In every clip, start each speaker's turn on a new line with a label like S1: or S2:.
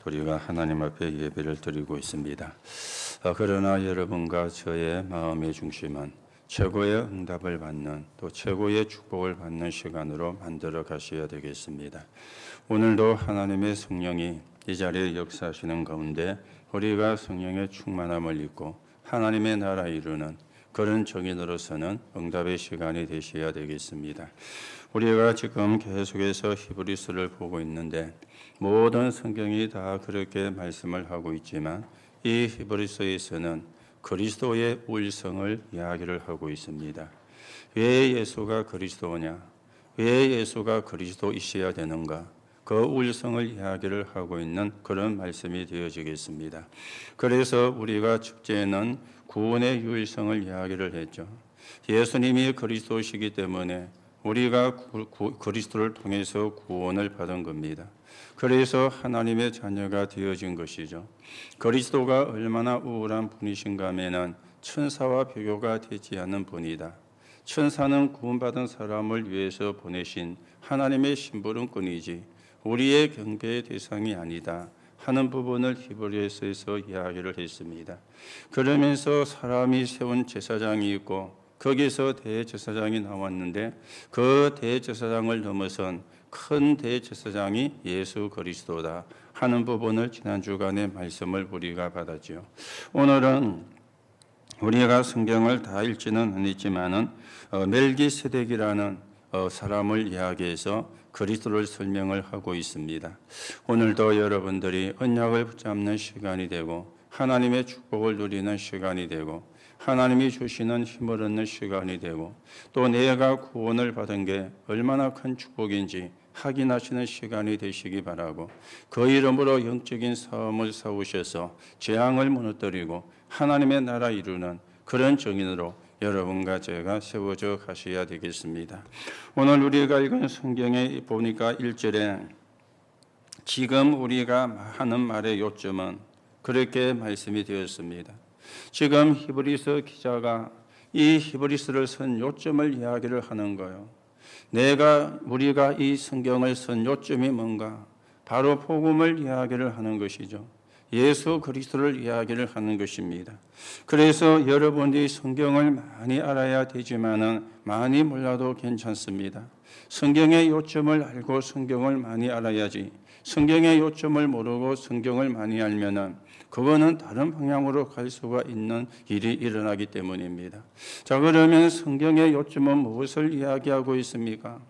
S1: 우리가 하나님 앞에 예배를 드리고 있습니다. 그러나 여러분과 저의 마음의 중심은 최고의 응답을 받는 또 최고의 축복을 받는 시간으로 만들어 가셔야 되겠습니다. 오늘도 하나님의 성령이 이 자리에 역사하시는 가운데 우리가 성령의 충만함을 입고 하나님의 나라 이루는 그런 정인으로서는 응답의 시간이 되셔야 되겠습니다. 우리가 지금 계속해서 히브리서를 보고 있는데 모든 성경이 다 그렇게 말씀을 하고 있지만 이 히브리서에서는 그리스도의 우일성을 이야기를 하고 있습니다. 왜 예수가 그리스도냐? 왜 예수가 그리스도이셔야 되는가? 그 우일성을 이야기를 하고 있는 그런 말씀이 되어지겠습니다. 그래서 우리가 축제에는 구원의 유일성을 이야기를 했죠. 예수님이 그리스도시기 때문에 우리가 그리스도를 통해서 구원을 받은 겁니다. 그래서 하나님의 자녀가 되어진 것이죠. 그리스도가 얼마나 우월한 분이신가 하면은 천사와 비교가 되지 않는 분이다. 천사는 구원받은 사람을 위해서 보내신 하나님의 심부름꾼이지 우리의 경배의 대상이 아니다 하는 부분을 히브리서에서 이야기를 했습니다. 그러면서 사람이 세운 제사장이 있고 거기서 대제사장이 나왔는데 그 대제사장을 넘어선 큰 대제사장이 예수 그리스도다 하는 부분을 지난 주간의 말씀을 우리가 받았죠. 오늘은 우리가 성경을 다 읽지는 않았지만은 멜기세덱이라는 사람을 이야기해서 그리스도를 설명을 하고 있습니다. 오늘도 여러분들이 언약을 붙잡는 시간이 되고 하나님의 축복을 누리는 시간이 되고 하나님이 주시는 힘을 얻는 시간이 되고 또 내가 구원을 받은 게 얼마나 큰 축복인지 확인하시는 시간이 되시기 바라고 그 이름으로 영적인 싸움을 싸우셔서 재앙을 무너뜨리고 하나님의 나라 이루는 그런 정인으로 여러분과 제가 세워져 가셔야 되겠습니다. 오늘 우리가 읽은 성경에 보니까 1절에 지금 우리가 하는 말의 요점은 그렇게 말씀이 되었습니다. 지금 히브리서 기자가 이 히브리서를 쓴 요점을 이야기를 하는 거예요. 우리가 이 성경을 쓴 요점이 뭔가? 바로 복음을 이야기를 하는 것이죠. 예수 그리스도를 이야기를 하는 것입니다. 그래서 여러분이 성경을 많이 알아야 되지만은 많이 몰라도 괜찮습니다. 성경의 요점을 알고 성경을 많이 알아야지. 성경의 요점을 모르고 성경을 많이 알면은 그거는 다른 방향으로 갈 수가 있는 일이 일어나기 때문입니다. 자, 그러면 성경의 요점은 무엇을 이야기하고 있습니까?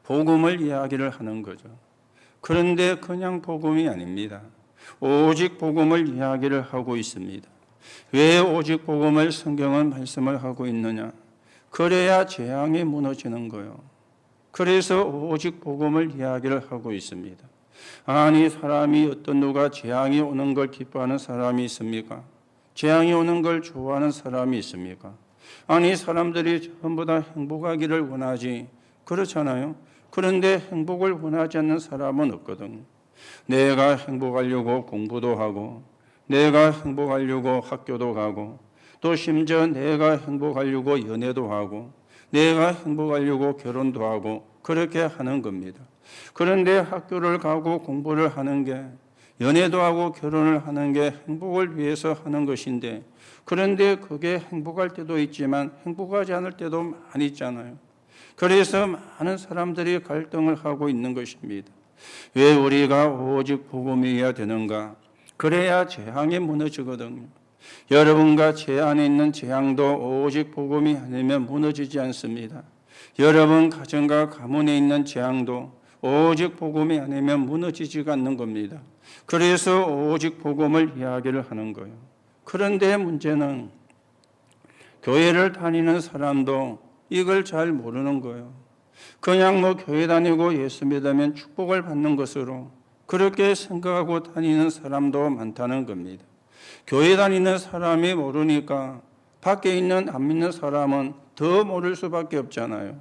S1: 복음을 이야기를 하는 거죠. 그런데 그냥 복음이 아닙니다. 오직 복음을 이야기를 하고 있습니다. 왜 오직 복음을 성경은 말씀을 하고 있느냐? 그래야 재앙이 무너지는 거예요. 그래서 오직 복음을 이야기를 하고 있습니다. 아니 사람이 어떤 누가 재앙이 오는 걸 기뻐하는 사람이 있습니까? 재앙이 오는 걸 좋아하는 사람이 있습니까? 아니 사람들이 전부 다 행복하기를 원하지 그렇잖아요. 그런데 행복을 원하지 않는 사람은 없거든요. 내가 행복하려고 공부도 하고 내가 행복하려고 학교도 가고 또 심지어 내가 행복하려고 연애도 하고 내가 행복하려고 결혼도 하고 그렇게 하는 겁니다. 그런데 학교를 가고 공부를 하는 게 연애도 하고 결혼을 하는 게 행복을 위해서 하는 것인데 그런데 그게 행복할 때도 있지만 행복하지 않을 때도 많이 있잖아요. 그래서 많은 사람들이 갈등을 하고 있는 것입니다. 왜 우리가 오직 복음이어야 되는가? 그래야 재앙이 무너지거든요. 여러분과 제 안에 있는 재앙도 오직 복음이 아니면 무너지지 않습니다. 여러분 가정과 가문에 있는 재앙도 오직 복음이 아니면 무너지지가 않는 겁니다. 그래서 오직 복음을 이야기를 하는 거예요. 그런데 문제는 교회를 다니는 사람도 이걸 잘 모르는 거예요. 그냥 교회 다니고 예수 믿으면 축복을 받는 것으로 그렇게 생각하고 다니는 사람도 많다는 겁니다. 교회 다니는 사람이 모르니까 밖에 있는 안 믿는 사람은 더 모를 수밖에 없잖아요.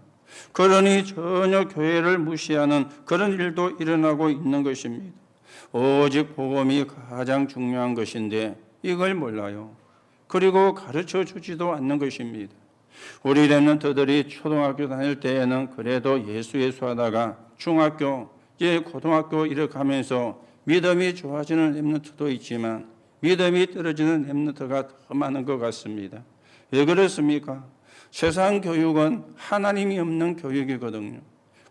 S1: 그러니 전혀 교회를 무시하는 그런 일도 일어나고 있는 것입니다. 오직 복음이 가장 중요한 것인데 이걸 몰라요. 그리고 가르쳐 주지도 않는 것입니다. 우리 랩런트들이 초등학교 다닐 때에는 그래도 예수 하다가 중학교, 고등학교 이렇게 하면서 믿음이 좋아지는 렘넌트도 있지만 믿음이 떨어지는 렘넌트가 더 많은 것 같습니다. 왜 그렇습니까? 세상 교육은 하나님이 없는 교육이거든요.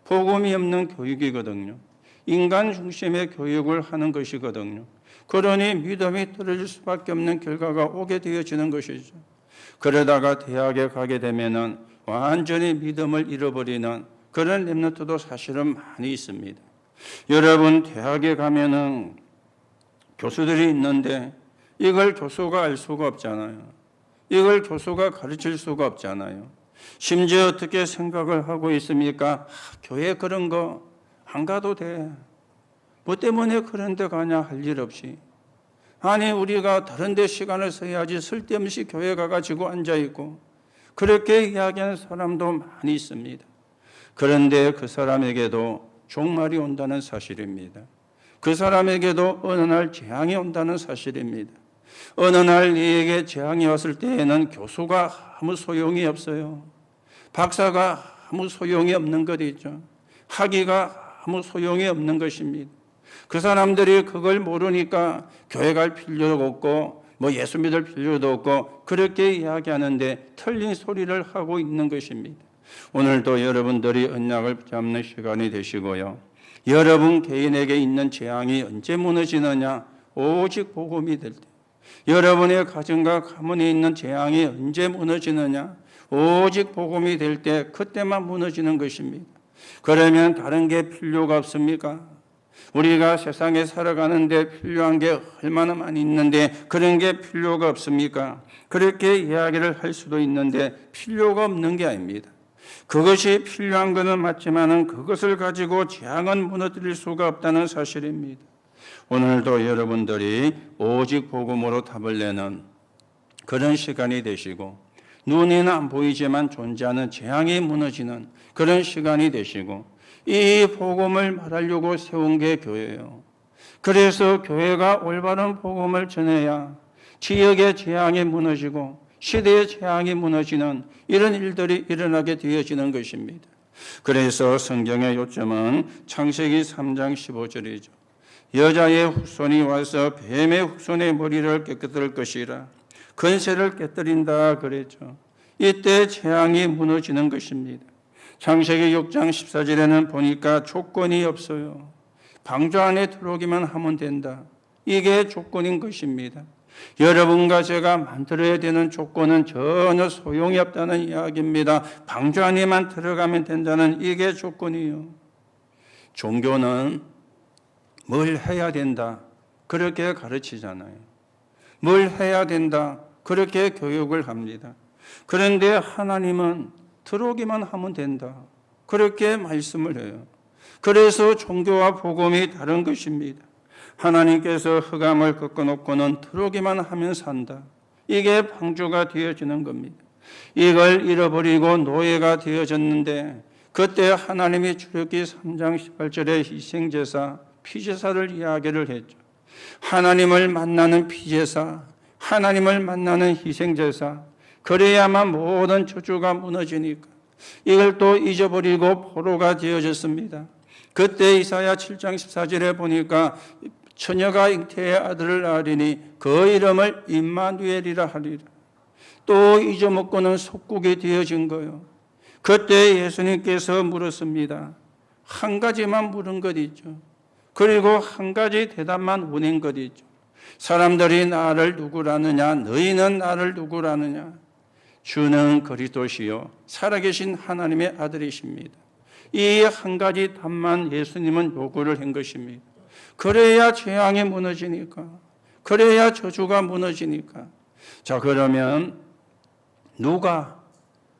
S1: 복음이 없는 교육이거든요. 인간 중심의 교육을 하는 것이거든요. 그러니 믿음이 떨어질 수밖에 없는 결과가 오게 되어지는 것이죠. 그러다가 대학에 가게 되면은 완전히 믿음을 잃어버리는 그런 렘넌트도 사실은 많이 있습니다. 여러분, 대학에 가면은 교수들이 있는데 이걸 교수가 알 수가 없잖아요. 이걸 교수가 가르칠 수가 없잖아요. 심지어 어떻게 생각을 하고 있습니까? 교회 그런 거 안 가도 돼. 뭐 때문에 그런 데 가냐 할 일 없이. 아니, 우리가 다른 데 시간을 써야지 쓸데없이 교회 가가지고 앉아있고 그렇게 이야기하는 사람도 많이 있습니다. 그런데 그 사람에게도 종말이 온다는 사실입니다. 그 사람에게도 어느 날 재앙이 온다는 사실입니다. 어느 날 네에게 재앙이 왔을 때에는 교수가 아무 소용이 없어요. 박사가 아무 소용이 없는 것이죠. 학위가 아무 소용이 없는 것입니다. 그 사람들이 그걸 모르니까 교회 갈 필요도 없고 뭐 예수 믿을 필요도 없고 그렇게 이야기하는데 틀린 소리를 하고 있는 것입니다. 오늘도 여러분들이 언약을 잡는 시간이 되시고요. 여러분 개인에게 있는 재앙이 언제 무너지느냐? 오직 복음이 될 때. 여러분의 가정과 가문에 있는 재앙이 언제 무너지느냐? 오직 복음이 될 때 그때만 무너지는 것입니다. 그러면 다른 게 필요가 없습니까? 우리가 세상에 살아가는데 필요한 게 얼마나 많이 있는데 그런 게 필요가 없습니까? 그렇게 이야기를 할 수도 있는데 필요가 없는 게 아닙니다. 그것이 필요한 것은 맞지만은 그것을 가지고 재앙은 무너뜨릴 수가 없다는 사실입니다. 오늘도 여러분들이 오직 복음으로 답을 내는 그런 시간이 되시고 눈에는 안 보이지만 존재하는 재앙이 무너지는 그런 시간이 되시고 이 복음을 말하려고 세운 게 교회예요. 그래서 교회가 올바른 복음을 전해야 지역의 재앙이 무너지고 시대의 재앙이 무너지는 이런 일들이 일어나게 되어지는 것입니다. 그래서 성경의 요점은 창세기 3장 15절이죠. 여자의 후손이 와서 뱀의 후손의 머리를 깨끗할 것이라 건세를 깨뜨린다 그랬죠. 이때 재앙이 무너지는 것입니다. 창세기 6장 14절에는 보니까 조건이 없어요. 방주 안에 들어오기만 하면 된다. 이게 조건인 것입니다. 여러분과 제가 만들어야 되는 조건은 전혀 소용이 없다는 이야기입니다. 방주 안에만 들어가면 된다는 이게 조건이에요. 종교는 뭘 해야 된다. 그렇게 가르치잖아요. 뭘 해야 된다. 그렇게 교육을 합니다. 그런데 하나님은 들어오기만 하면 된다. 그렇게 말씀을 해요. 그래서 종교와 복음이 다른 것입니다. 하나님께서 흑암을 꺾어놓고는 들어오기만 하면 산다. 이게 방주가 되어지는 겁니다. 이걸 잃어버리고 노예가 되어졌는데 그때 하나님이 출애굽기 3장 18절에 희생제사, 피제사를 이야기를 했죠. 하나님을 만나는 피제사, 하나님을 만나는 희생제사, 그래야만 모든 저주가 무너지니까 이걸 또 잊어버리고 포로가 되어졌습니다. 그때 이사야 7장 14절에 보니까 처녀가 잉태의 아들을 낳으리니 그 이름을 임마누엘이라 하리라. 또 잊어먹고는 속국이 되어진 거예요. 그때 예수님께서 물었습니다. 한 가지만 물은 것 있죠. 그리고 한 가지 대답만 보낸 것 있죠. 사람들이 나를 누구라느냐? 너희는 나를 누구라느냐? 주는 그리스도시요 살아계신 하나님의 아들이십니다. 이 한 가지 답만 예수님은 요구를 한 것입니다. 그래야 재앙이 무너지니까, 그래야 저주가 무너지니까. 자, 그러면 누가,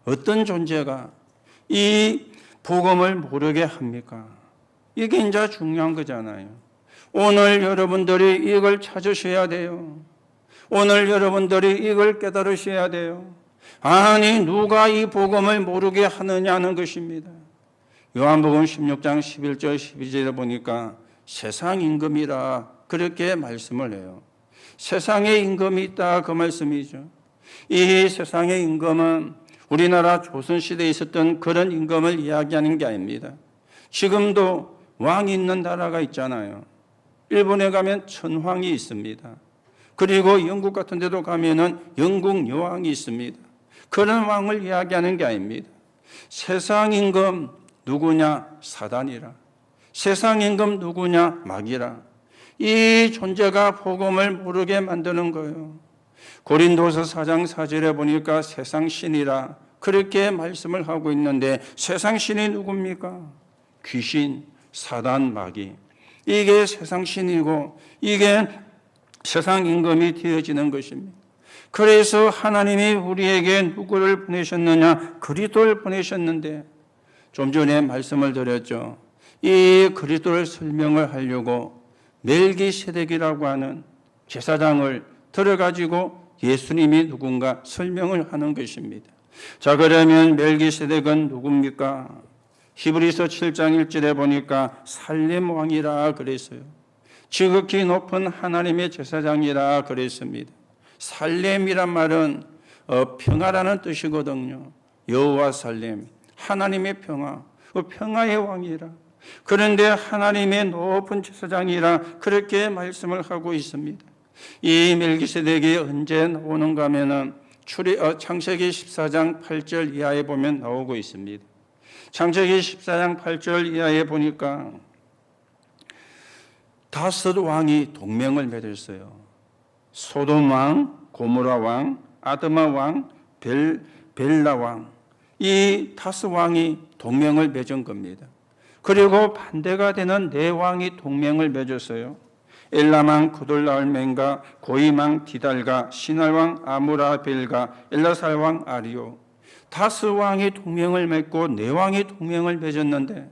S1: 어떤 존재가 이 복음을 모르게 합니까? 이게 이제 중요한 거잖아요. 오늘 여러분들이 이걸 찾으셔야 돼요. 오늘 여러분들이 이걸 깨달으셔야 돼요. 아니, 누가 이 복음을 모르게 하느냐는 것입니다. 요한복음 16장 11절 12절에 보니까 세상 임금이라 그렇게 말씀을 해요. 세상에 임금이 있다 그 말씀이죠. 이 세상의 임금은 우리나라 조선시대에 있었던 그런 임금을 이야기하는 게 아닙니다. 지금도 왕이 있는 나라가 있잖아요. 일본에 가면 천황이 있습니다. 그리고 영국 같은 데도 가면은 영국 여왕이 있습니다. 그런 왕을 이야기하는 게 아닙니다. 세상 임금 누구냐? 사단이라. 세상 임금 누구냐? 마귀라. 이 존재가 복음을 모르게 만드는 거예요. 고린도서 4장 4절에 보니까 세상 신이라 그렇게 말씀을 하고 있는데 세상 신이 누굽니까? 귀신, 사단, 마귀. 이게 세상 신이고 이게 세상 임금이 되어지는 것입니다. 그래서 하나님이 우리에게 누구를 보내셨느냐? 그리스도를 보내셨는데 좀 전에 말씀을 드렸죠. 이 그리스도를 설명을 하려고 멜기세덱이라고 하는 제사장을 들어가지고 예수님이 누군가 설명을 하는 것입니다. 자, 그러면 멜기세덱은 누굽니까? 히브리서 7장 1절에 보니까 살렘 왕이라 그랬어요. 지극히 높은 하나님의 제사장이라 그랬습니다. 살렘이란 말은 평화라는 뜻이거든요. 여호와 살렘, 하나님의 평화, 평화의 왕이라. 그런데 하나님의 높은 제사장이라 그렇게 말씀을 하고 있습니다. 이 멜기세덱이 언제 나오는가 하면은 창세기 14장 8절 이하에 보면 나오고 있습니다. 창세기 14장 8절 이하에 보니까 다섯 왕이 동맹을 맺었어요. 소돔 왕, 고모라 왕, 아드마 왕, 벨라 왕. 이 다섯 왕이 동맹을 맺은 겁니다. 그리고 반대가 되는 네 왕이 동맹을 맺었어요. 엘라망 구돌라얼멘과 고이망 디달가, 시날왕 아무라벨가, 엘라살왕 아리오. 다섯 왕이 동맹을 맺고 네 왕이 동맹을 맺었는데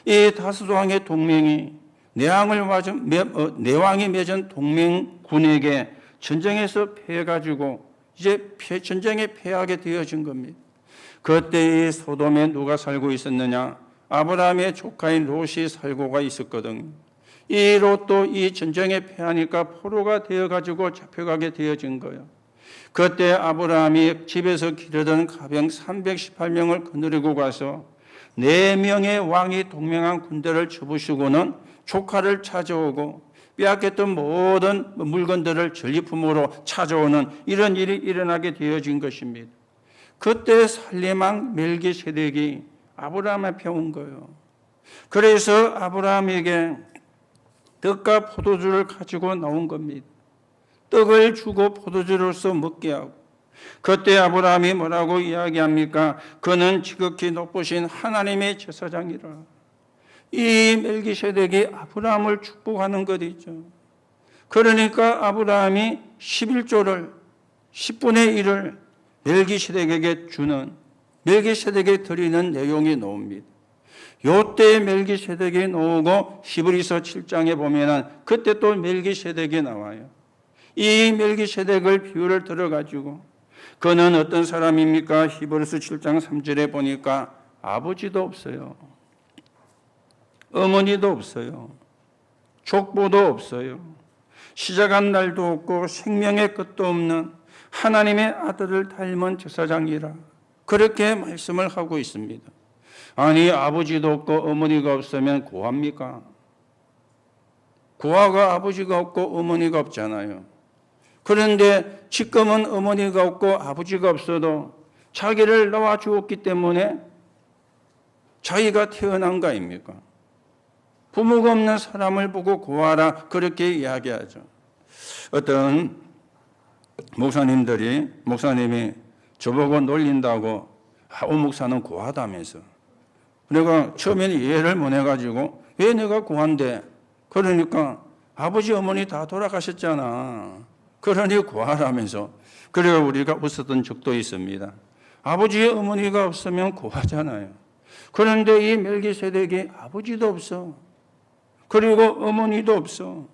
S1: 이 다섯 왕의 동맹이 네 왕이 맺은 동맹군에게 전쟁에서 패해가지고 이제 전쟁에 패하게 되어진 겁니다. 그때 소돔에 누가 살고 있었느냐? 아브라함의 조카인 롯이 살고가 있었거든요. 이 롯도 이 전쟁에 패하니까 포로가 되어가지고 잡혀가게 되어진 거예요. 그때 아브라함이 집에서 기르던 가병 318명을 거느리고 가서 4명의 왕이 동맹한 군대를 쳐부수고는 조카를 찾아오고 빼앗겼던 모든 물건들을 전리품으로 찾아오는 이런 일이 일어나게 되어진 것입니다. 그때 살렘왕 멜기세덱이 아브라함 앞에 온 거예요. 그래서 아브라함에게 떡과 포도주를 가지고 나온 겁니다. 떡을 주고 포도주로서 먹게 하고. 그때 아브라함이 뭐라고 이야기합니까? 그는 지극히 높으신 하나님의 제사장이라. 이 멜기세덱이 아브라함을 축복하는 것 있죠. 그러니까 아브라함이 11조를 10분의 1을 멜기세덱에게 주는, 멜기세덱에 드리는 내용이 나옵니다. 요때 멜기세덱이 나오고 히브리서 7장에 보면은 그때 또 멜기세덱이 나와요. 이 멜기세덱을 비유를 들어가지고 그는 어떤 사람입니까? 히브리서 7장 3절에 보니까 아버지도 없어요. 어머니도 없어요. 족보도 없어요. 시작한 날도 없고 생명의 끝도 없는 하나님의 아들을 닮은 제사장이라 그렇게 말씀을 하고 있습니다. 아니 아버지도 없고 어머니가 없으면 고아입니까? 고아가 아버지가 없고 어머니가 없잖아요. 그런데 지금은 어머니가 없고 아버지가 없어도 자기를 낳아 주었기 때문에 자기가 태어난 거 아닙니까? 부모가 없는 사람을 보고 고아라 그렇게 이야기하죠. 어떤 목사님이 저보고 놀린다고 오 목사는 고아다면서. 내가 처음에는 이해를 못 해가지고 왜 내가 고아인데? 그러니까 아버지 어머니 다 돌아가셨잖아. 그러니 고아라면서. 그래 우리가 웃었던 적도 있습니다. 아버지 어머니가 없으면 고아잖아요. 그런데 이 멜기세덱이 아버지도 없어. 그리고 어머니도 없어.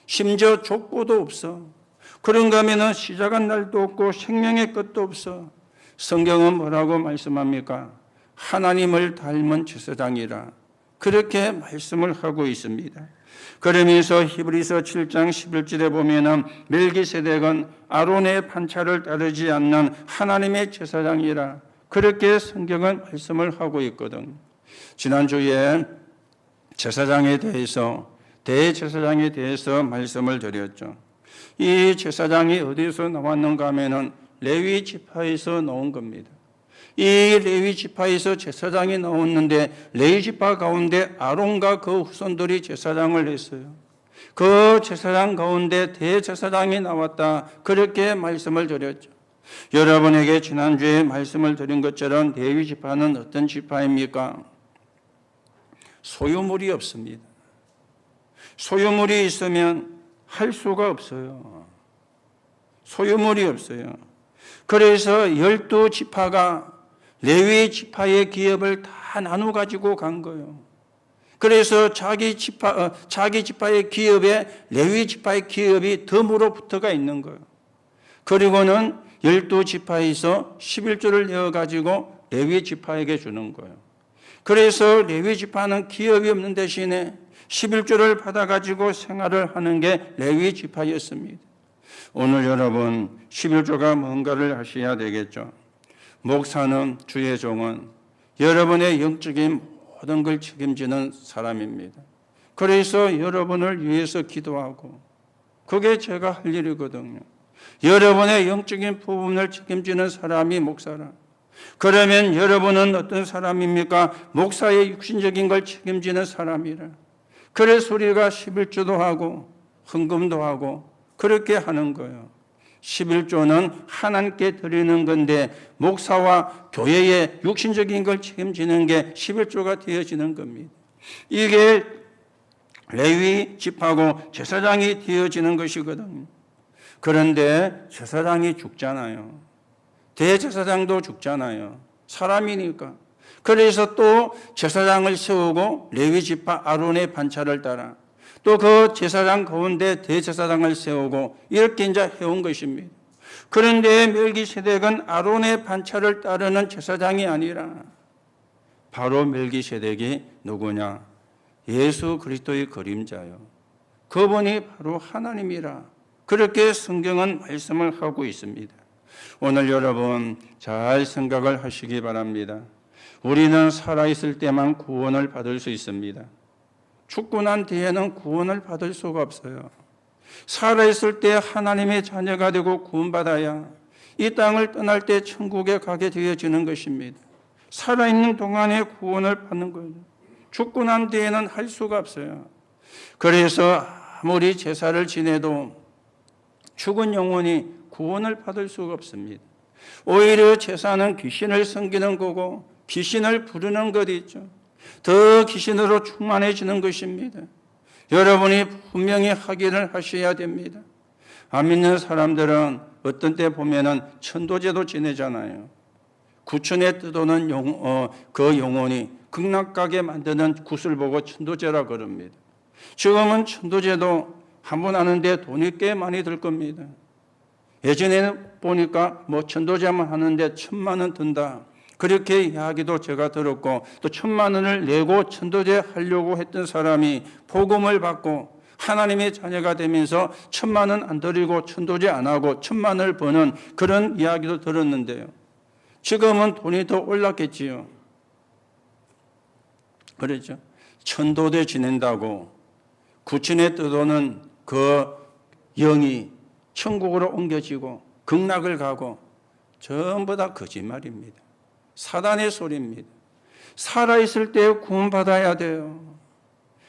S1: 심지어 족보도 없어. 그런가 하면 시작한 날도 없고 생명의 끝도 없어. 성경은 뭐라고 말씀합니까? 하나님을 닮은 제사장이라 그렇게 말씀을 하고 있습니다. 그러면서 히브리서 7장 11절에 보면은 멜기세덱은 아론의 판차를 따르지 않는 하나님의 제사장이라 그렇게 성경은 말씀을 하고 있거든. 지난주에 제사장에 대해서 대제사장에 대해서 말씀을 드렸죠. 이 제사장이 어디서 나왔는가 하면은 레위 지파에서 나온 겁니다. 이 레위 지파에서 제사장이 나왔는데 레위 지파 가운데 아론과 그 후손들이 제사장을 했어요. 그 제사장 가운데 대제사장이 나왔다. 그렇게 말씀을 드렸죠. 여러분에게 지난주에 말씀을 드린 것처럼 레위 지파는 어떤 지파입니까? 소유물이 없습니다. 소유물이 있으면 할 수가 없어요. 소유물이 없어요. 그래서 12지파가 레위 지파의 기업을 다 나눠 가지고 간 거예요. 그래서 자기 지파의 기업에 레위 지파의 기업이 덤으로 붙어가 있는 거예요. 그리고는 12지파에서 11조를 내어 가지고 레위 지파에게 주는 거예요. 그래서 레위 지파는 기업이 없는 대신에 11조를 받아 가지고 생활을 하는 게 레위 지파였습니다. 오늘 여러분 11조가 뭔가를 하셔야 되겠죠. 목사는, 주의 종은 여러분의 영적인 모든 걸 책임지는 사람입니다. 그래서 여러분을 위해서 기도하고 그게 제가 할 일이거든요. 여러분의 영적인 부분을 책임지는 사람이 목사라. 그러면 여러분은 어떤 사람입니까? 목사의 육신적인 걸 책임지는 사람이라. 그래서 우리가 11조도 하고 헌금도 하고 그렇게 하는 거예요. 11조는 하나님께 드리는 건데 목사와 교회의 육신적인 걸 책임지는 게 11조가 되어지는 겁니다. 이게 레위 지파고 제사장이 되어지는 것이거든요. 그런데 제사장이 죽잖아요. 대제사장도 죽잖아요. 사람이니까. 그래서 또 제사장을 세우고 레위 지파 아론의 반차를 따라 또 그 제사장 가운데 대제사장을 세우고 이렇게 이제 해온 것입니다. 그런데 멜기세덱은 아론의 반차를 따르는 제사장이 아니라 바로 멜기세덱이 누구냐? 예수 그리스도의 그림자요. 그분이 바로 하나님이라. 그렇게 성경은 말씀을 하고 있습니다. 오늘 여러분 잘 생각을 하시기 바랍니다. 우리는 살아있을 때만 구원을 받을 수 있습니다. 죽고 난 뒤에는 구원을 받을 수가 없어요. 살아있을 때 하나님의 자녀가 되고 구원받아야 이 땅을 떠날 때 천국에 가게 되어지는 것입니다. 살아있는 동안에 구원을 받는 거예요. 죽고 난 뒤에는 할 수가 없어요. 그래서 아무리 제사를 지내도 죽은 영혼이 구원을 받을 수가 없습니다. 오히려 제사는 귀신을 섬기는 거고 귀신을 부르는 것이 있죠. 더 귀신으로 충만해지는 것입니다. 여러분이 분명히 확인을 하셔야 됩니다. 안 믿는 사람들은 어떤 때 보면은 천도제도 지내잖아요. 구천에 뜨도는 그 영혼이 극락가게 만드는 굿을 보고 천도제라 그럽니다. 지금은 천도제도 한 번 하는데 돈이 꽤 많이 들 겁니다. 예전에는 보니까 천도제만 하는데 1,000만 원 든다. 그렇게 이야기도 제가 들었고 또 1,000만 원을 내고 천도제 하려고 했던 사람이 복음을 받고 하나님의 자녀가 되면서 1,000만 원 안 드리고 천도제 안 하고 1,000만 원을 버는 그런 이야기도 들었는데요. 지금은 돈이 더 올랐겠지요. 그렇죠. 천도제 지낸다고 구천에 떠도는 그 영이 천국으로 옮겨지고 극락을 가고 전부 다 거짓말입니다. 사단의 소리입니다. 살아있을 때 구원받아야 돼요.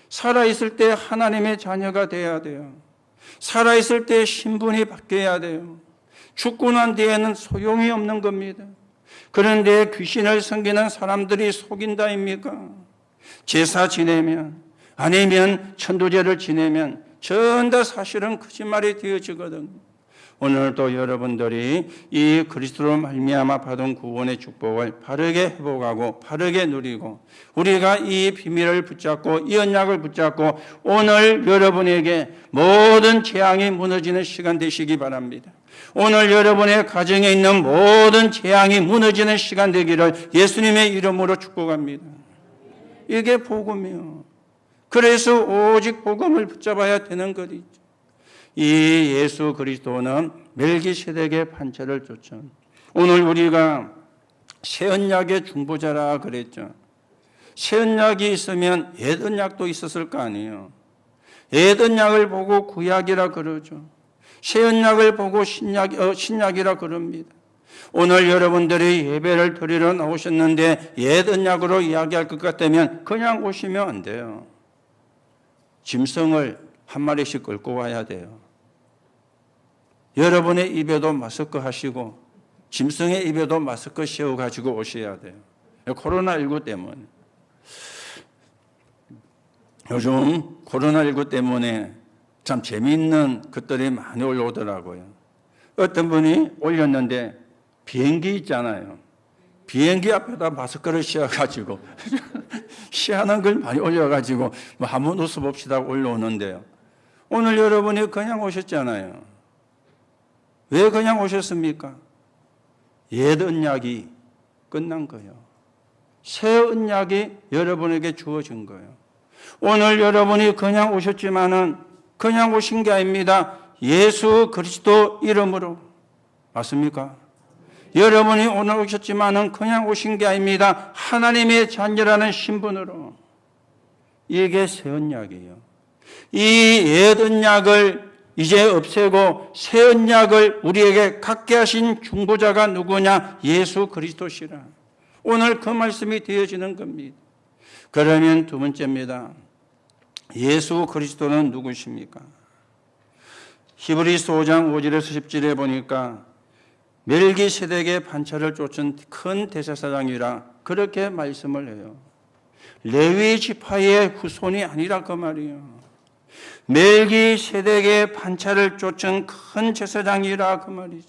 S1: 살아있을 때 하나님의 자녀가 돼야 돼요. 살아있을 때 신분이 바뀌어야 돼요. 죽고 난 뒤에는 소용이 없는 겁니다. 그런데 귀신을 섬기는 사람들이 속인다입니까? 제사 지내면 아니면 천도제를 지내면 전 다 사실은 거짓말이 되어지거든요. 오늘도 여러분들이 이 그리스도로 말미암아 받은 구원의 축복을 바르게 회복하고 바르게 누리고 우리가 이 비밀을 붙잡고 이 언약을 붙잡고 오늘 여러분에게 모든 재앙이 무너지는 시간 되시기 바랍니다. 오늘 여러분의 가정에 있는 모든 재앙이 무너지는 시간 되기를 예수님의 이름으로 축복합니다. 이게 복음이요. 그래서 오직 복음을 붙잡아야 되는 것이죠. 이 예수 그리스도는 멜기세덱의 판처를 쫓은 오늘 우리가 새 언약의 중보자라 그랬죠. 새 언약이 있으면 옛 언약도 있었을 거 아니에요. 옛 언약을 보고 구약이라 그러죠. 새 언약을 보고 신약이라 그럽니다. 오늘 여러분들이 예배를 드리러 나오셨는데 옛 언약으로 이야기할 것 같다면 그냥 오시면 안 돼요. 짐승을 한 마리씩 끌고 와야 돼요. 여러분의 입에도 마스크 하시고 짐승의 입에도 마스크 씌워가지고 오셔야 돼요. 코로나19 때문에. 요즘 코로나19 때문에 참 재미있는 것들이 많이 올라오더라고요. 어떤 분이 올렸는데 비행기 있잖아요. 비행기 앞에다 마스크를 씌워가지고 시하는 걸 많이 올려가지고 뭐 한번 웃어봅시다 올라오는데요. 오늘 여러분이 그냥 오셨잖아요. 왜 그냥 오셨습니까? 옛 언약이 끝난 거예요. 새 언약이 여러분에게 주어진 거예요. 오늘 여러분이 그냥 오셨지만은 그냥 오신 게 아닙니다. 예수 그리스도 이름으로. 맞습니까? 여러분이 오늘 오셨지만은 그냥 오신 게 아닙니다. 하나님의 자녀라는 신분으로. 이게 새 언약이에요. 이 옛 언약을 이제 없애고 새 언약을 우리에게 갖게 하신 중보자가 누구냐? 예수 그리스도시라. 오늘 그 말씀이 되어지는 겁니다. 그러면 두 번째입니다. 예수 그리스도는 누구십니까? 히브리서 5장 5절에서 10절에 보니까 멜기세덱의 반차를 쫓은 큰 대제사장이라 그렇게 말씀을 해요. 레위 지파의 후손이 아니라 그 말이에요. 멜기세덱의 반차를 쫓은 큰 제사장이라 그 말이죠.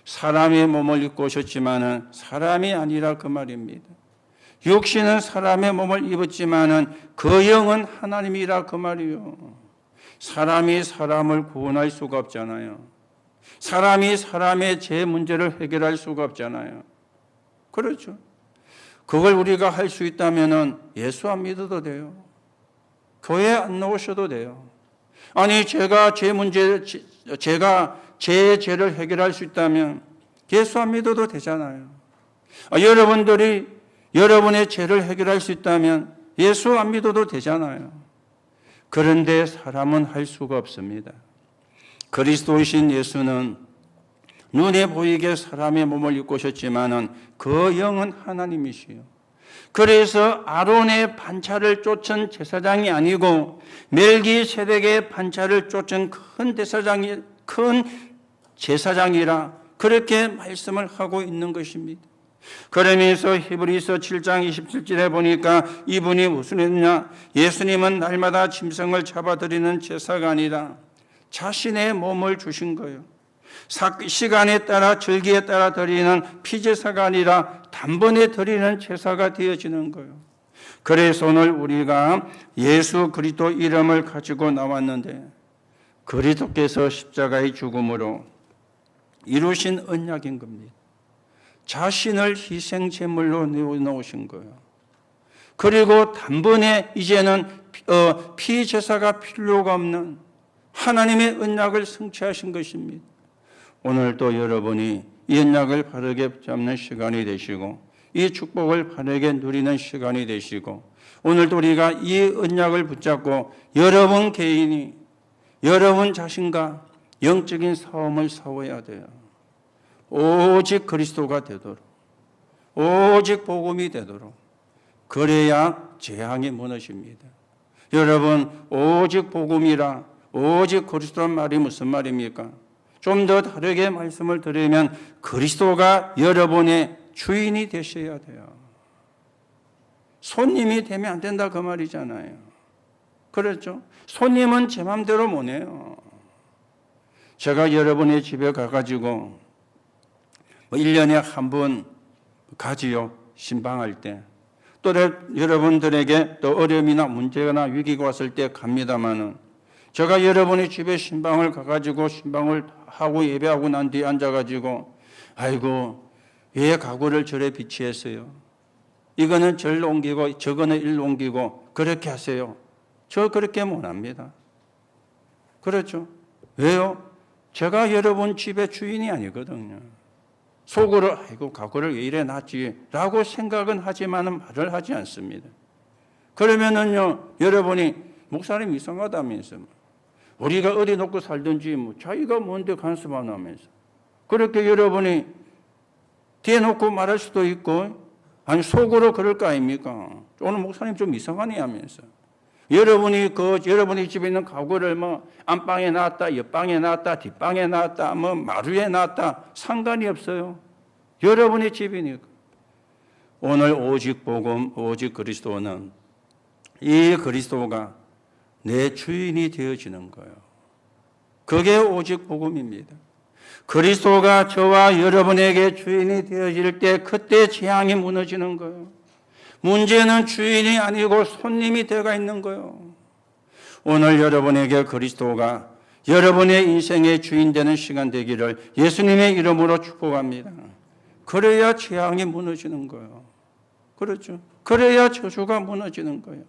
S1: 사람의 몸을 입고 오셨지만은 사람이 아니라 그 말입니다. 육신은 사람의 몸을 입었지만은 그 영은 하나님이라 그 말이요. 사람이 사람을 구원할 수가 없잖아요. 사람이 사람의 죄 문제를 해결할 수가 없잖아요. 그렇죠. 그걸 우리가 할 수 있다면은 예수 안 믿어도 돼요. 교회 안 나오셔도 돼요. 아니 제가 제 죄를 해결할 수 있다면 예수 안 믿어도 되잖아요. 여러분들이 여러분의 죄를 해결할 수 있다면 예수 안 믿어도 되잖아요. 그런데 사람은 할 수가 없습니다. 그리스도이신 예수는 눈에 보이게 사람의 몸을 입고 오셨지만은 그 영은 하나님이시요. 그래서 아론의 반차를 쫓은 제사장이 아니고 멜기세덱의 반차를 쫓은 큰 제사장이라 그렇게 말씀을 하고 있는 것입니다. 그러면서 히브리서 7장 27절에 보니까 이분이 무슨 했냐? 예수님은 날마다 짐승을 잡아드리는 제사가 아니라 자신의 몸을 주신 거예요. 시간에 따라 절기에 따라 드리는 피제사가 아니라 단번에 드리는 제사가 되어지는 거예요. 그래서 오늘 우리가 예수 그리스도 이름을 가지고 나왔는데 그리스도께서 십자가의 죽음으로 이루신 언약인 겁니다. 자신을 희생 제물로 내어놓으신 거예요. 그리고 단번에 이제는 피제사가 필요가 없는 하나님의 언약을 성취하신 것입니다. 오늘도 여러분이 이 언약을 바르게 잡는 시간이 되시고 이 축복을 바르게 누리는 시간이 되시고 오늘도 우리가 이 언약을 붙잡고 여러분 개인이 여러분 자신과 영적인 싸움을 싸워야 돼요. 오직 그리스도가 되도록 오직 복음이 되도록 그래야 재앙이 무너집니다. 여러분 오직 복음이라 오직 그리스도란 말이 무슨 말입니까? 좀 더 다르게 말씀을 드리면 그리스도가 여러분의 주인이 되셔야 돼요. 손님이 되면 안 된다 그 말이잖아요. 그렇죠? 손님은 제 마음대로 못 해요. 제가 여러분의 집에 가가지고 1년에 한 번 가지요. 신방할 때. 또 여러분들에게 또 어려움이나 문제나 위기가 왔을 때 갑니다마는 제가 여러분의 집에 신방을 가가지고 신방을 하고 예배하고 난 뒤에 앉아가지고 아이고 왜 가구를 저래 비치했어요? 이거는 절로 옮기고 저거는 일로 옮기고 그렇게 하세요. 저 그렇게 못합니다. 그렇죠? 왜요? 제가 여러분 집의 주인이 아니거든요. 속으로 아이고 가구를 왜 이래 놨지 라고 생각은 하지만 말을 하지 않습니다. 그러면은요 여러분이 목사님 이상하다면서. 우리가 어디 놓고 살든지 뭐 자기가 뭔데 간섭하냐면서. 그렇게 여러분이 대놓고 말할 수도 있고 아니 속으로 그럴 거 아닙니까? 오늘 목사님 좀 이상하네 하면서. 여러분이 집에 있는 가구를 뭐 안방에 놨다, 옆방에 놨다, 뒷방에 놨다, 뭐 마루에 놨다 상관이 없어요. 여러분의 집이니까. 오늘 오직 복음, 오직 그리스도는 이 그리스도가 내 주인이 되어지는 거예요. 그게 오직 복음입니다. 그리스도가 저와 여러분에게 주인이 되어질 때 그때 재앙이 무너지는 거예요. 문제는 주인이 아니고 손님이 되어가 있는 거예요. 오늘 여러분에게 그리스도가 여러분의 인생의 주인 되는 시간 되기를 예수님의 이름으로 축복합니다. 그래야 재앙이 무너지는 거예요. 그렇죠? 그래야 저주가 무너지는 거예요.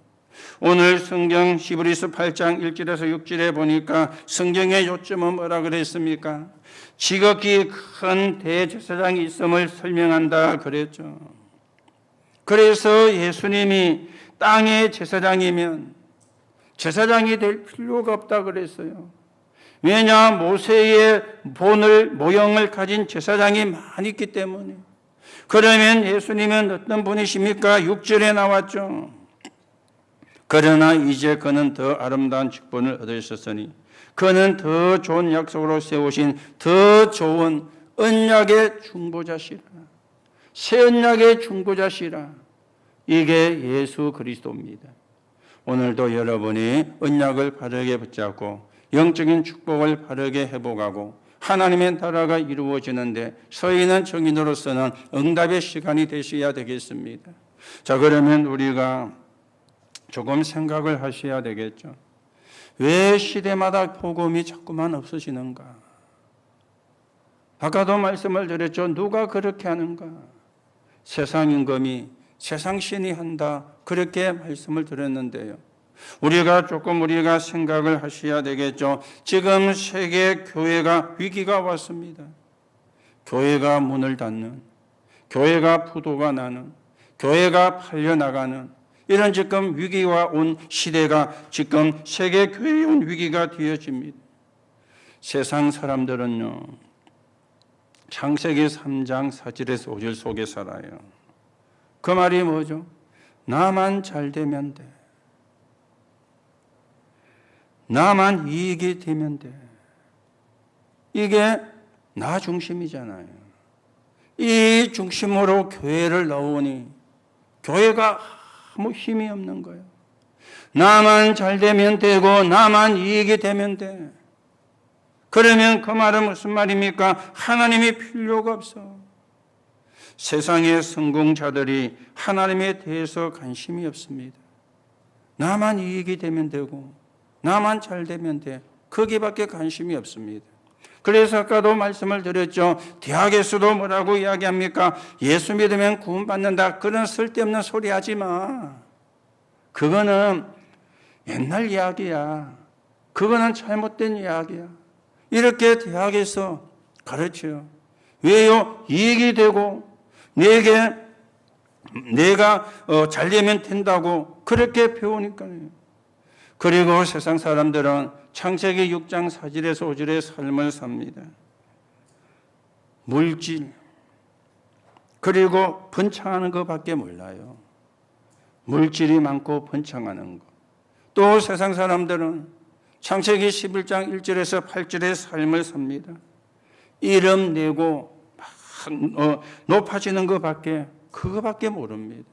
S1: 오늘 성경 히브리서 8장 1절에서 6절에 보니까 성경의 요점은 뭐라 그랬습니까? 지극히 큰 대제사장이 있음을 설명한다 그랬죠. 그래서 예수님이 땅의 제사장이면 제사장이 될 필요가 없다 그랬어요. 왜냐? 모세의 모형을 가진 제사장이 많이 있기 때문에. 그러면 예수님은 어떤 분이십니까? 6절에 나왔죠. 그러나 이제 그는 더 아름다운 직분을 얻으셨으니 그는 더 좋은 약속으로 세우신 더 좋은 언약의 중보자시라. 새 언약의 중보자시라. 이게 예수 그리스도입니다. 오늘도 여러분이 언약을 바르게 붙잡고 영적인 축복을 바르게 회복하고 하나님의 나라가 이루어지는데 서 있는 증인으로서는 응답의 시간이 되셔야 되겠습니다. 자, 그러면 우리가 조금 생각을 하셔야 되겠죠. 왜 시대마다 복음이 자꾸만 없어지는가? 아까도 말씀을 드렸죠. 누가 그렇게 하는가? 세상 임금이 세상 신이 한다. 그렇게 말씀을 드렸는데요. 우리가 생각을 하셔야 되겠죠. 지금 세계 교회가 위기가 왔습니다. 교회가 문을 닫는, 교회가 부도가 나는, 교회가 팔려나가는 이런 지금 위기가 온 시대가 지금 세계 교회에 온 위기가 되어집니다. 세상 사람들은요, 창세기 3장 4절에서 5절 속에 살아요. 그 말이 뭐죠? 나만 잘 되면 돼. 나만 이익이 되면 돼. 이게 나 중심이잖아요. 이 중심으로 교회를 넣으니 교회가 아무 힘이 없는 거예요. 나만 잘 되면 되고 나만 이익이 되면 돼. 그러면 그 말은 무슨 말입니까? 하나님이 필요가 없어. 세상의 성공자들이 하나님에 대해서 관심이 없습니다. 나만 이익이 되면 되고 나만 잘 되면 돼. 거기밖에 관심이 없습니다. 그래서 아까도 말씀을 드렸죠. 대학에서도 뭐라고 이야기합니까? 예수 믿으면 구원받는다. 그런 쓸데없는 소리 하지 마. 그거는 옛날 이야기야. 그거는 잘못된 이야기야. 이렇게 대학에서 가르쳐요. 왜요? 이익이 되고 내가 잘 되면 된다고 그렇게 배우니까요. 그리고 세상 사람들은 창세기 6장 4절에서 5절의 삶을 삽니다. 물질 그리고 번창하는 것밖에 몰라요. 물질이 많고 번창하는 것. 또 세상 사람들은 창세기 11장 1절에서 8절의 삶을 삽니다. 이름 내고 막 높아지는 것밖에 그거밖에 모릅니다.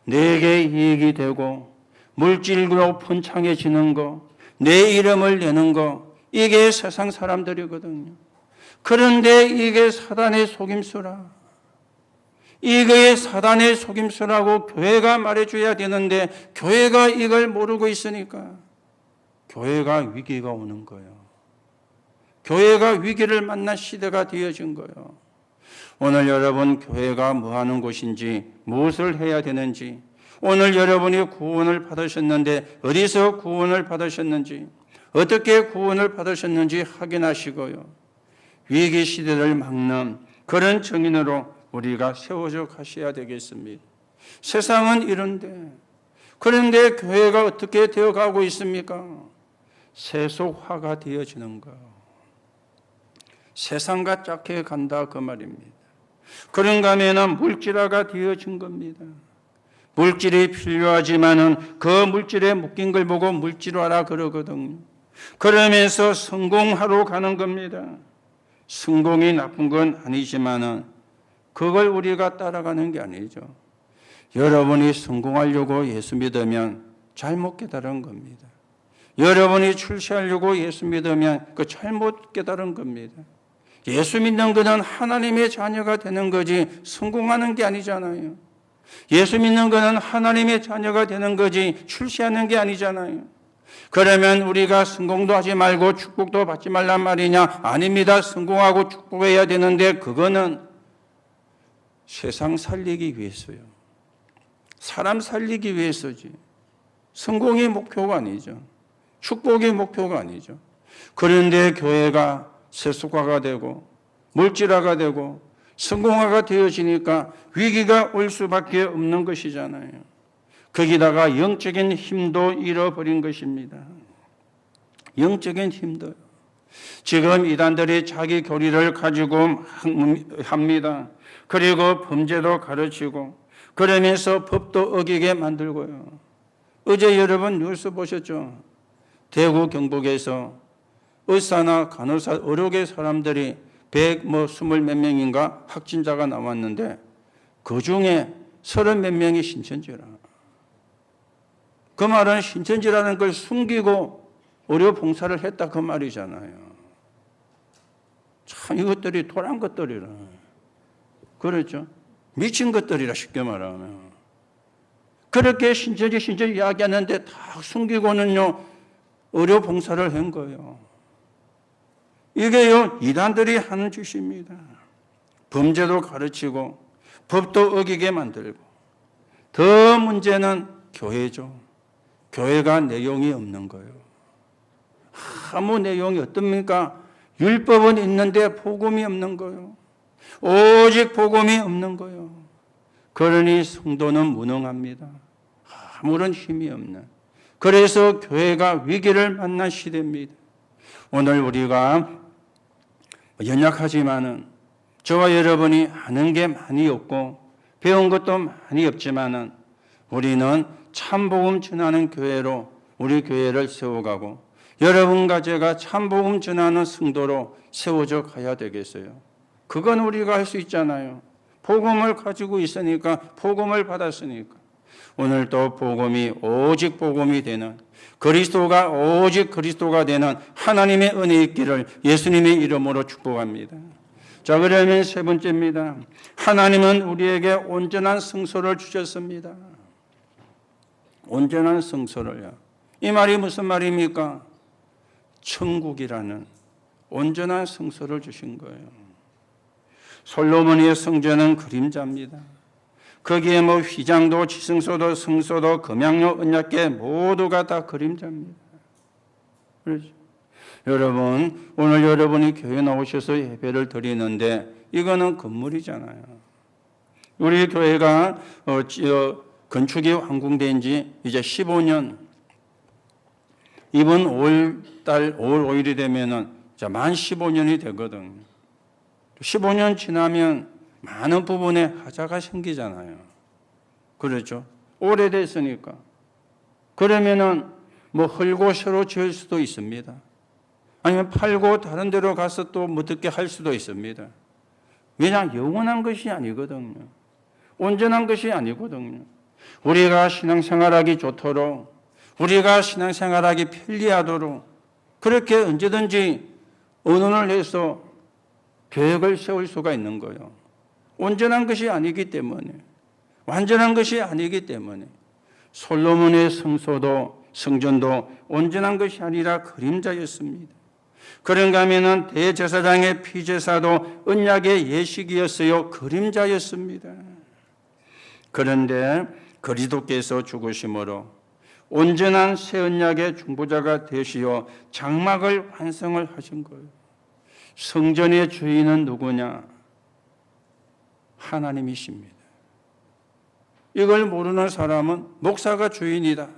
S1: 내게 이익이 되고 물질로 번창해지는 거, 내 이름을 내는 거, 이게 세상 사람들이거든요. 그런데 이게 사단의 속임수라. 이게 사단의 속임수라고 교회가 말해줘야 되는데 교회가 이걸 모르고 있으니까 교회가 위기가 오는 거예요. 교회가 위기를 만난 시대가 되어진 거예요. 오늘 여러분 교회가 뭐 하는 곳인지, 무엇을 해야 되는지, 오늘 여러분이 구원을 받으셨는데 어디서 구원을 받으셨는지, 어떻게 구원을 받으셨는지 확인하시고요. 위기 시대를 막는 그런 증인으로 우리가 세워져 가셔야 되겠습니다. 세상은 이런데 그런데 교회가 어떻게 되어가고 있습니까? 세속화가 되어지는 거. 세상과 짝해 간다 그 말입니다. 그런가 하면 물질화가 되어진 겁니다. 물질이 필요하지만은 그 물질에 묶인 걸 보고 물질화라 그러거든요. 그러면서 성공하러 가는 겁니다. 성공이 나쁜 건 아니지만은 그걸 우리가 따라가는 게 아니죠. 여러분이 성공하려고 예수 믿으면 잘못 깨달은 겁니다. 여러분이 출세하려고 예수 믿으면 그 잘못 깨달은 겁니다. 예수 믿는 것은 하나님의 자녀가 되는 거지 성공하는 게 아니잖아요. 예수 믿는 것은 하나님의 자녀가 되는 거지 출세하는 게 아니잖아요. 그러면 우리가 성공도 하지 말고 축복도 받지 말란 말이냐? 아닙니다. 성공하고 축복해야 되는데 그거는 세상 살리기 위해서요. 사람 살리기 위해서지. 성공이 목표가 아니죠. 축복이 목표가 아니죠. 그런데 교회가 세속화가 되고 물질화가 되고 성공화가 되어지니까 위기가 올 수밖에 없는 것이잖아요. 거기다가 영적인 힘도 잃어버린 것입니다. 영적인 힘도. 지금 이단들이 자기 교리를 가지고 합니다. 그리고 범죄도 가르치고 그러면서 법도 어기게 만들고요. 어제 여러분 뉴스 보셨죠? 대구 경북에서 의사나 간호사 의료계 사람들이 120몇 명인가 확진자가 나왔는데 그 중에 30몇 명이 신천지라. 그 말은 신천지라는 걸 숨기고 의료 봉사를 했다 그 말이잖아요. 참 이것들이 도란 것들이라. 그렇죠? 미친 것들이라 쉽게 말하면. 그렇게 신천지 이야기하는데 다 숨기고는요 의료 봉사를 한 거예요. 이게요 이단들이 하는 짓입니다. 범죄도 가르치고 법도 어기게 만들고 더 문제는 교회죠. 교회가 내용이 없는 거예요. 아무 내용이 어떻습니까? 율법은 있는데 복음이 없는 거예요. 오직 복음이 없는 거예요. 그러니 성도는 무능합니다. 아무런 힘이 없는. 그래서 교회가 위기를 만난 시대입니다. 오늘 우리가 연약하지만은 저와 여러분이 아는 게 많이 없고 배운 것도 많이 없지만은 우리는 참복음 전하는 교회로 우리 교회를 세워가고 여러분과 제가 참복음 전하는 성도로 세워져 가야 되겠어요. 그건 우리가 할 수 있잖아요. 복음을 가지고 있으니까 복음을 받았으니까 오늘도 복음이 오직 복음이 되는 그리스도가 오직 그리스도가 되는 하나님의 은혜 있기를 예수님의 이름으로 축복합니다. 자, 그러면 세 번째입니다. 하나님은 우리에게 온전한 성소를 주셨습니다. 온전한 성소를요. 이 말이 무슨 말입니까? 천국이라는 온전한 성소를 주신 거예요. 솔로몬의 성전은 그림자입니다. 거기에 뭐 휘장도 지성소도 성소도 금양로 언약궤 모두가 다 그림자입니다. 그렇죠? 여러분 오늘 여러분이 교회 나오셔서 예배를 드리는데 이거는 건물이잖아요. 우리 교회가 건축이 완공된 지 이제 15년 이번 5월 5일이 되면은 이제 만 15년이 되거든요. 15년 지나면 많은 부분에 하자가 생기잖아요. 그렇죠? 오래됐으니까. 그러면은 뭐 헐고 새로 지을 수도 있습니다. 아니면 팔고 다른 데로 가서 또 뭐 듣게 할 수도 있습니다. 왜냐? 영원한 것이 아니거든요. 온전한 것이 아니거든요. 우리가 신앙생활하기 좋도록 우리가 신앙생활하기 편리하도록 그렇게 언제든지 의논을 해서 계획을 세울 수가 있는 거예요. 온전한 것이 아니기 때문에 완전한 것이 아니기 때문에 솔로몬의 성소도 성전도 온전한 것이 아니라 그림자였습니다. 그런가 하면 대제사장의 피제사도 언약의 예식이었어요. 그림자였습니다. 그런데 그리스도께서 죽으심으로 온전한 새 언약의 중보자가 되시어 장막을 완성을 하신 거예요. 성전의 주인은 누구냐? 하나님이십니다. 이걸 모르는 사람은 목사가 주인이다.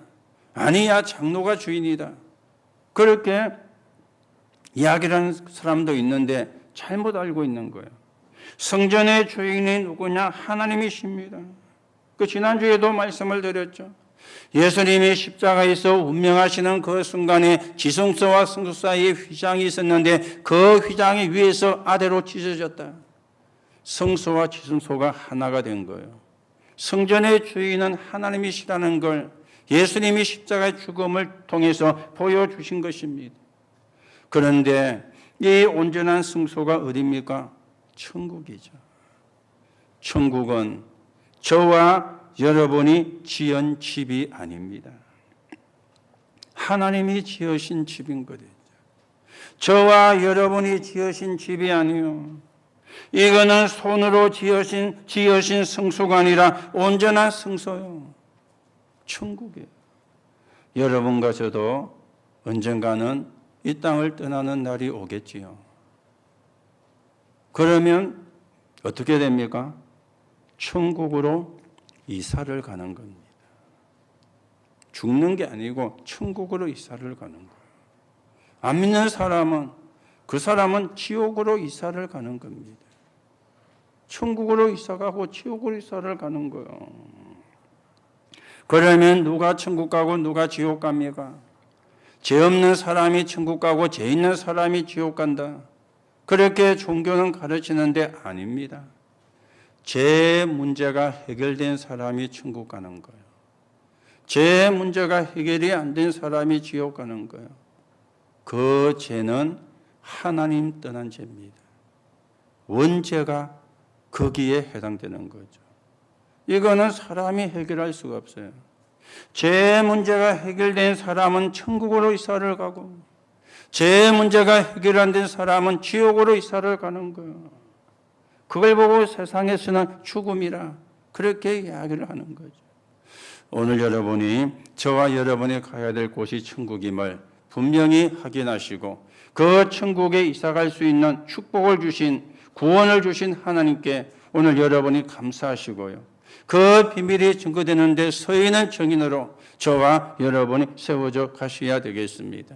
S1: 아니야, 장로가 주인이다. 그렇게 이야기하는 사람도 있는데 잘못 알고 있는 거예요. 성전의 주인이 누구냐? 하나님이십니다. 그 지난주에도 말씀을 드렸죠. 예수님이 십자가에서 운명하시는 그 순간에 지성소와 성소 사이에 휘장이 있었는데 그 휘장이 위에서 아래로 찢어졌다. 성소와 지성소가 하나가 된 거예요. 성전의 주인은 하나님이시라는 걸 예수님이 십자가의 죽음을 통해서 보여주신 것입니다. 그런데 이 온전한 성소가 어디입니까? 천국이죠. 천국은 저와 여러분이 지은 집이 아닙니다. 하나님이 지으신 집인 거죠. 저와 여러분이 지으신 집이 아니요. 이거는 손으로 지으신 성소가 아니라 온전한 성소요. 천국이에요. 여러분과 저도 언젠가는 이 땅을 떠나는 날이 오겠지요. 그러면 어떻게 됩니까? 천국으로 이사를 가는 겁니다. 죽는 게 아니고 천국으로 이사를 가는 거예요. 안 믿는 사람은 그 사람은 지옥으로 이사를 가는 겁니다. 천국으로 이사가고 지옥으로 이사를 가는 거예요. 그러면 누가 천국 가고 누가 지옥 갑니까? 죄 없는 사람이 천국 가고 죄 있는 사람이 지옥 간다. 그렇게 종교는 가르치는데 아닙니다. 죄 문제가 해결된 사람이 천국 가는 거예요. 죄 문제가 해결이 안 된 사람이 지옥 가는 거예요. 그 죄는 하나님 떠난 죄입니다. 원죄가 거기에 해당되는 거죠. 이거는 사람이 해결할 수가 없어요. 죄 문제가 해결된 사람은 천국으로 이사를 가고 죄 문제가 해결 안 된 사람은 지옥으로 이사를 가는 거예요. 그걸 보고 세상에서는 죽음이라 그렇게 이야기를 하는 거죠. 오늘 여러분이 저와 여러분이 가야 될 곳이 천국임을 분명히 확인하시고 그 천국에 이사갈 수 있는 축복을 주신 구원을 주신 하나님께 오늘 여러분이 감사하시고요. 그 비밀이 증거되는데 서 있는 증인으로 저와 여러분이 세워져 가셔야 되겠습니다.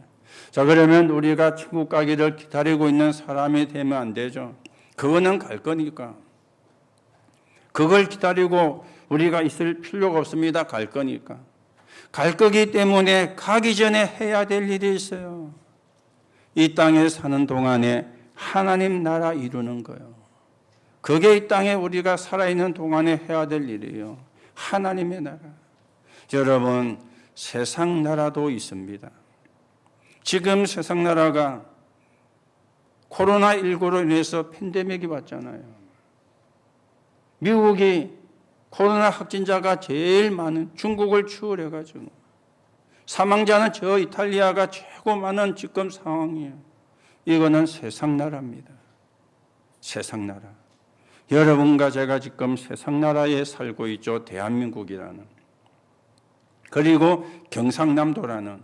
S1: 자, 그러면 우리가 천국 가기를 기다리고 있는 사람이 되면 안 되죠. 그거는 갈 거니까. 그걸 기다리고 우리가 있을 필요가 없습니다. 갈 거니까. 갈 거기 때문에 가기 전에 해야 될 일이 있어요. 이 땅에 사는 동안에 하나님 나라 이루는 거예요. 그게 이 땅에 우리가 살아있는 동안에 해야 될 일이에요. 하나님의 나라. 여러분, 세상 나라도 있습니다. 지금 세상 나라가 코로나19로 인해서 팬데믹이 왔잖아요. 미국이 코로나 확진자가 제일 많은 중국을 추월해가지고 사망자는 저 이탈리아가 최고 많은 지금 상황이에요. 이거는 세상 나라입니다. 세상 나라. 여러분과 제가 지금 세상 나라에 살고 있죠. 대한민국이라는. 그리고 경상남도라는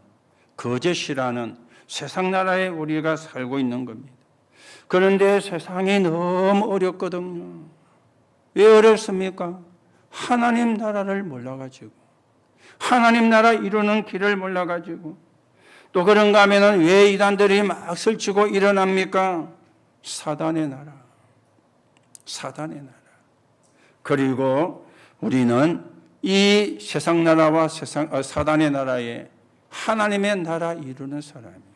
S1: 거제시라는 세상 나라에 우리가 살고 있는 겁니다. 그런데 세상이 너무 어렵거든요. 왜 어렵습니까? 하나님 나라를 몰라가지고 하나님 나라 이루는 길을 몰라가지고 또 그런가 하면은 왜 이단들이 막 설치고 일어납니까? 사단의 나라. 사단의 나라. 그리고 우리는 이 세상 나라와 사단의 나라에 하나님의 나라 이루는 사람이에요.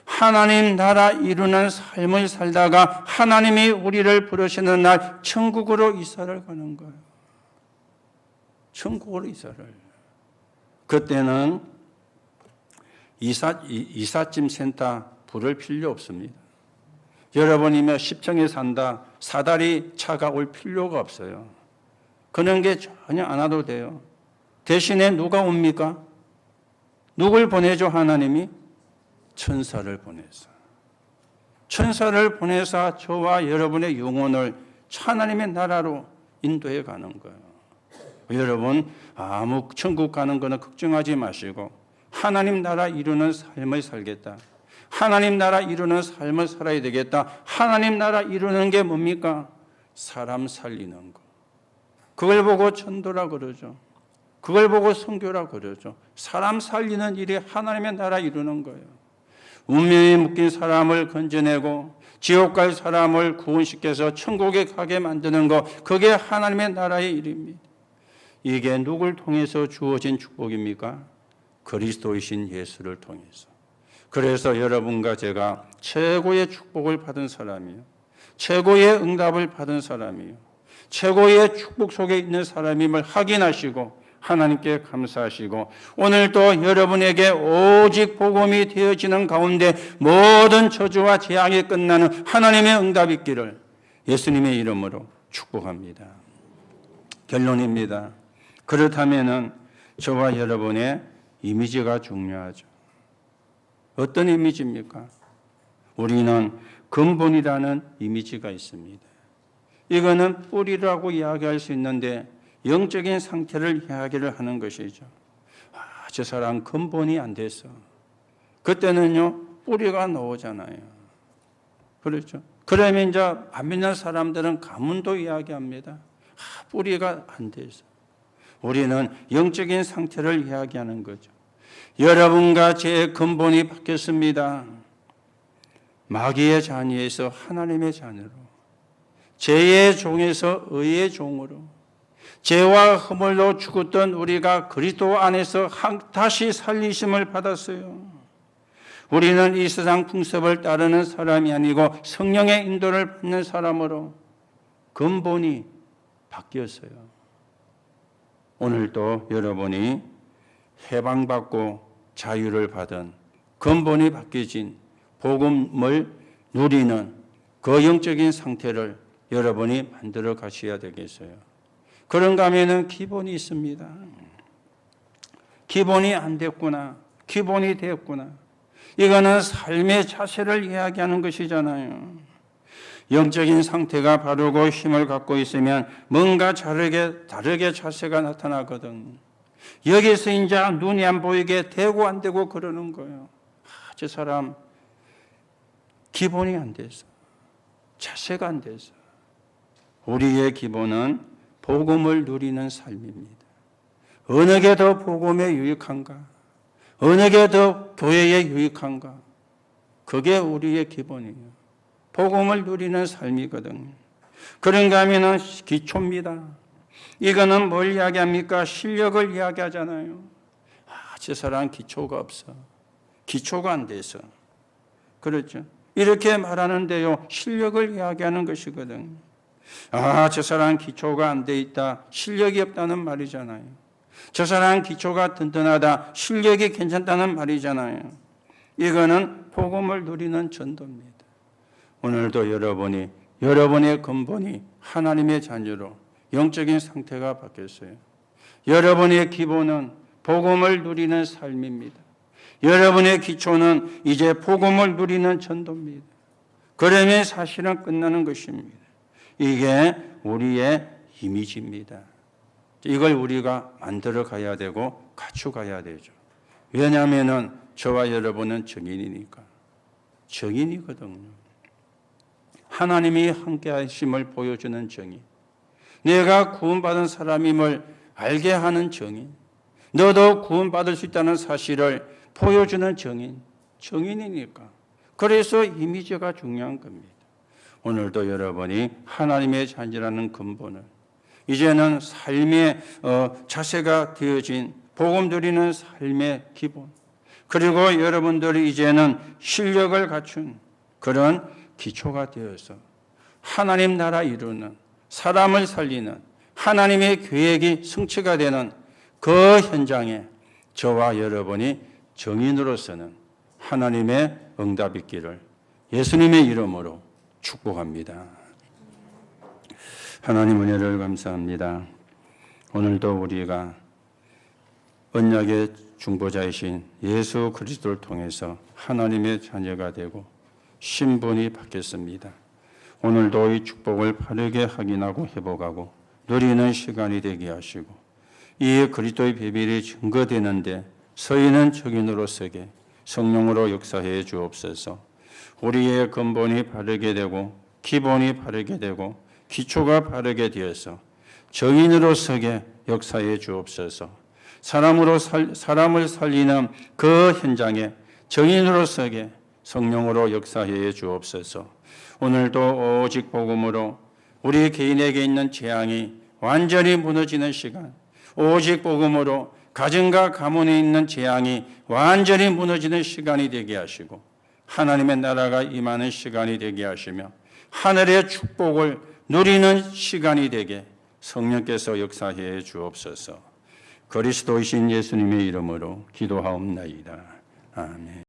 S1: 하나님 나라 이루는 삶을 살다가 하나님이 우리를 부르시는 날 천국으로 이사를 가는 거예요. 천국으로 이사를. 그때는 이삿짐 센터 부를 필요 없습니다. 여러분이면 10층에 산다. 사다리 차가 올 필요가 없어요. 그런 게 전혀 안 와도 돼요. 대신에 누가 옵니까? 누굴 보내죠, 하나님이? 천사를 보내서. 천사를 보내서 저와 여러분의 영혼을 하나님의 나라로 인도해 가는 거예요. 여러분, 아무 천국 가는 거는 걱정하지 마시고 하나님 나라 이루는 삶을 살겠다. 하나님 나라 이루는 삶을 살아야 되겠다. 하나님 나라 이루는 게 뭡니까? 사람 살리는 거. 그걸 보고 전도라 그러죠. 그걸 보고 선교라 그러죠. 사람 살리는 일이 하나님의 나라 이루는 거예요. 운명에 묶인 사람을 건져내고 지옥 갈 사람을 구원시켜서 천국에 가게 만드는 것, 그게 하나님의 나라의 일입니다. 이게 누굴 통해서 주어진 축복입니까? 그리스도이신 예수를 통해서. 그래서 여러분과 제가 최고의 축복을 받은 사람이요, 최고의 응답을 받은 사람이요, 최고의 축복 속에 있는 사람임을 확인하시고 하나님께 감사하시고, 오늘도 여러분에게 오직 복음이 되어지는 가운데 모든 저주와 재앙이 끝나는 하나님의 응답이 있기를 예수님의 이름으로 축복합니다. 결론입니다. 그렇다면 저와 여러분의 이미지가 중요하죠. 어떤 이미지입니까? 우리는 근본이라는 이미지가 있습니다. 이거는 뿌리라고 이야기할 수 있는데 영적인 상태를 이야기를 하는 것이죠. 저 사람 근본이 안 됐어. 그때는요, 뿌리가 나오잖아요. 그렇죠? 그러면 이제 안 믿는 사람들은 가문도 이야기합니다. 뿌리가 안 돼서. 우리는 영적인 상태를 이야기하는 거죠. 여러분과 제 근본이 바뀌었습니다. 마귀의 자녀에서 하나님의 자녀로, 죄의 종에서 의의 종으로, 죄와 허물로 죽었던 우리가 그리스도 안에서 다시 살리심을 받았어요. 우리는 이 세상 풍습을 따르는 사람이 아니고 성령의 인도를 받는 사람으로 근본이 바뀌었어요. 오늘도 여러분이 해방받고 자유를 받은 근본이 바뀌어진 복음을 누리는 그 영적인 상태를 여러분이 만들어 가셔야 되겠어요. 그런가 하면은 기본이 있습니다. 기본이 안 됐구나. 기본이 됐구나. 이거는 삶의 자세를 이야기하는 것이잖아요. 영적인 상태가 바르고 힘을 갖고 있으면 뭔가 다르게 자세가 나타나거든. 여기서 이제 눈이 안 보이게 되고 안 되고 그러는 거예요. 저 사람 기본이 안 돼서, 자세가 안 돼서. 우리의 기본은 복음을 누리는 삶입니다. 어느 게 더 복음에 유익한가? 어느 게 더 교회에 유익한가? 그게 우리의 기본이에요. 복음을 누리는 삶이거든요. 그런가 하면은 기초입니다. 이거는 뭘 이야기합니까? 실력을 이야기하잖아요. 저 사람 기초가 없어. 기초가 안 돼서. 그렇죠? 이렇게 말하는데요, 실력을 이야기하는 것이거든요. 저 사람 기초가 안 돼 있다. 실력이 없다는 말이잖아요. 저 사람 기초가 든든하다. 실력이 괜찮다는 말이잖아요. 이거는 복음을 누리는 전도입니다. 오늘도 여러분의 근본이 하나님의 자녀로 영적인 상태가 바뀌었어요. 여러분의 기본은 복음을 누리는 삶입니다. 여러분의 기초는 이제 복음을 누리는 전도입니다. 그러면 사실은 끝나는 것입니다. 이게 우리의 이미지입니다. 이걸 우리가 만들어 가야 되고 갖추어가야 되죠. 왜냐하면 저와 여러분은 증인이니까. 증인이거든요. 하나님이 함께 하심을 보여주는 증인. 내가 구원받은 사람임을 알게 하는 증인. 너도 구원받을 수 있다는 사실을 보여주는 증인. 증인이니까. 그래서 이미지가 중요한 겁니다. 오늘도 여러분이 하나님의 자녀라는 근본을, 이제는 삶의 자세가 되어진 복음 누리는 삶의 기본, 그리고 여러분들이 이제는 실력을 갖춘 그런 기초가 되어서 하나님 나라 이루는, 사람을 살리는 하나님의 계획이 성취가 되는 그 현장에 저와 여러분이 증인으로서는 하나님의 응답이 있기를 예수님의 이름으로 축복합니다. 하나님 은혜를 감사합니다. 오늘도 우리가 언약의 중보자이신 예수 그리스도를 통해서 하나님의 자녀가 되고 신분이 바뀌었습니다. 오늘도 이 축복을 바르게 확인하고 회복하고 누리는 시간이 되게 하시고, 이 그리스도의 비밀이 증거되는데 서있는 증인으로 서게 성령으로 역사해 주옵소서. 우리의 근본이 바르게 되고 기본이 바르게 되고 기초가 바르게 되어서 정인으로 서게 역사해 주옵소서. 사람을 살리는 그 현장에 정인으로 서게 성령으로 역사해 주옵소서. 오늘도 오직 복음으로 우리 개인에게 있는 재앙이 완전히 무너지는 시간, 오직 복음으로 가정과 가문에 있는 재앙이 완전히 무너지는 시간이 되게 하시고 하나님의 나라가 임하는 시간이 되게 하시며 하늘의 축복을 누리는 시간이 되게 성령께서 역사해 주옵소서. 그리스도이신 예수님의 이름으로 기도하옵나이다. 아멘.